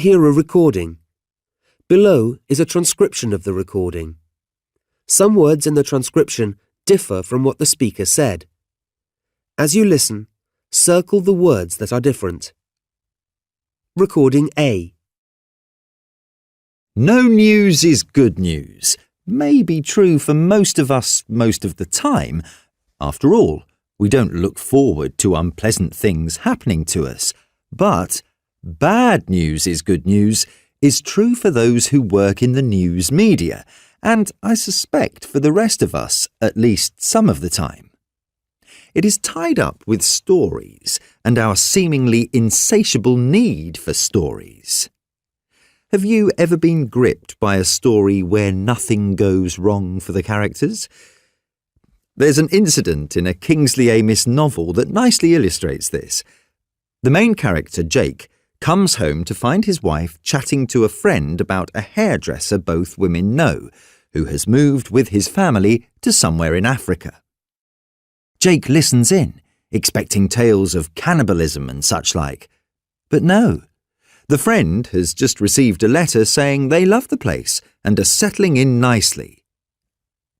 Hear a recording. Below is a transcription of the recording. Some words in the transcription differ from what the speaker said. As you listen, circle the words that are different. Recording A. No news is good news may be true for most of us most of the time. After all, we don't look forward to unpleasant things happening to us. But bad news is good news is true for those who work in the news media, and I suspect for the rest of us at least some of the time. It is tied up with stories and our seemingly insatiable need for stories. Have you ever been gripped by a story where nothing goes wrong for the characters? There's an incident in a Kingsley Amis novel that nicely illustrates this. The main character, Jake, comes home to find his wife chatting to a friend about a hairdresser both women know, who has moved with his family to somewhere in Africa. Jake listens in, expecting tales of cannibalism and such like. But no. The friend has just received a letter saying they love the place and are settling in nicely.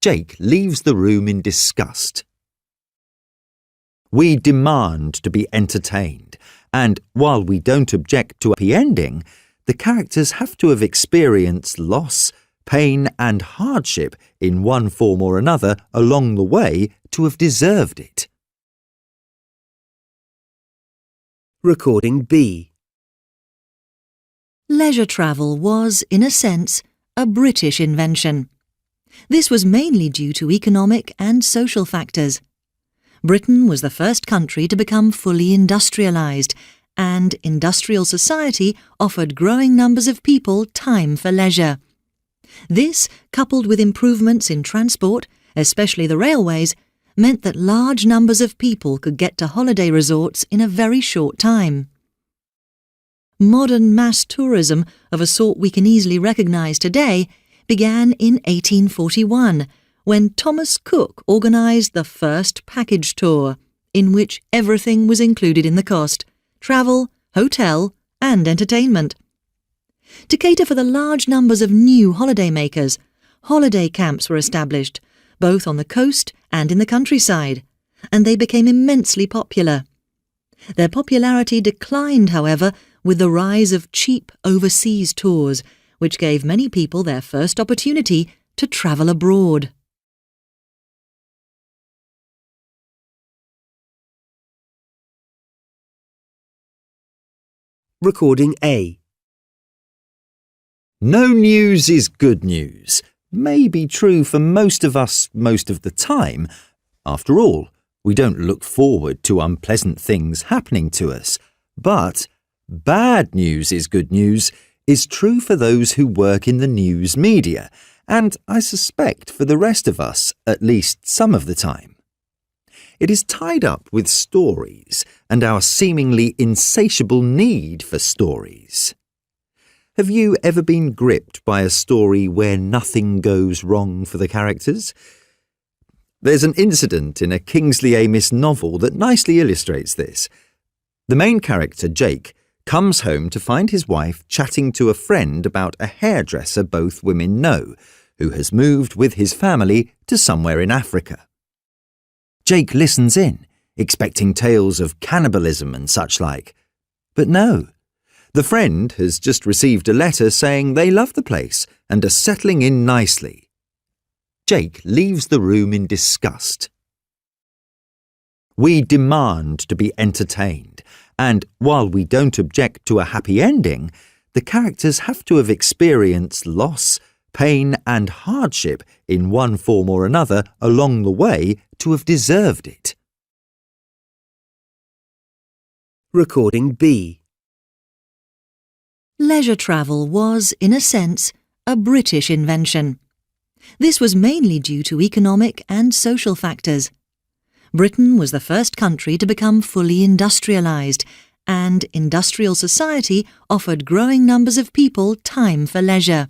Jake leaves the room in disgust. We demand to be entertained, and while we don't object to a happy ending, the characters have to have experienced loss, pain and hardship in one form or another along the way to have deserved it. Recording B. Leisure travel was, in a sense, a British invention. This was mainly due to economic and social factors. Britain was the first country to become fully industrialised, and industrial society offered growing numbers of people time for leisure. This, coupled with improvements in transport, especially the railways, meant that large numbers of people could get to holiday resorts in a very short time. Modern mass tourism, of a sort we can easily recognise today, began in 1841, when Thomas Cook organised the first package tour, in which everything was included in the cost: travel, hotel and entertainment. To cater for the large numbers of new holidaymakers, holiday camps were established, both on the coast and in the countryside, and they became immensely popular. Their popularity declined, however, with the rise of cheap overseas tours, which gave many people their first opportunity to travel abroad. Recording A. No news is good news may be true for most of us most of the time. After all, we don't look forward to unpleasant things happening to us. But bad news is good news is true for those who work in the news media, and I suspect for the rest of us at least some of the time. It is tied up with stories and our seemingly insatiable need for stories. Have you ever been gripped by a story where nothing goes wrong for the characters? There's an incident in a Kingsley Amis novel that nicely illustrates this. The main character, Jake, comes home to find his wife chatting to a friend about a hairdresser both women know, who has moved with his family to somewhere in Africa. Jake listens in, expecting tales of cannibalism and such like. But no. The friend has just received a letter saying they love the place and are settling in nicely. Jake leaves the room in disgust. We demand to be entertained, and while we don't object to a happy ending, the characters have to have experienced loss, pain and hardship in one form or another along the way to have deserved it. Recording B. Leisure travel was, in a sense, a British invention. This was mainly due to economic and social factors. Britain was the first country to become fully industrialised, and industrial society offered growing numbers of people time for leisure.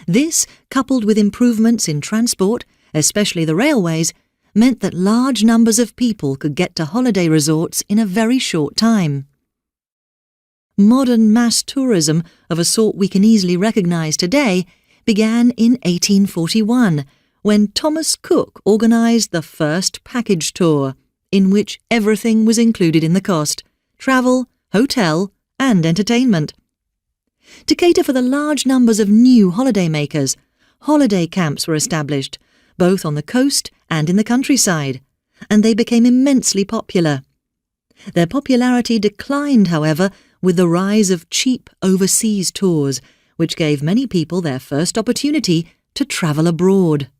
This, coupled with improvements in transport, especially the railways, meant that large numbers of people could get to holiday resorts in a very short time. Modern mass tourism, of a sort we can easily recognise today, began in 1841, when Thomas Cook organised the first package tour, in which everything was included in the cost: travel, hotel, and entertainment. To cater for the large numbers of new holidaymakers, holiday camps were established, both on the coast and in the countryside, and they became immensely popular. Their popularity declined, however, with the rise of cheap overseas tours, which gave many people their first opportunity to travel abroad.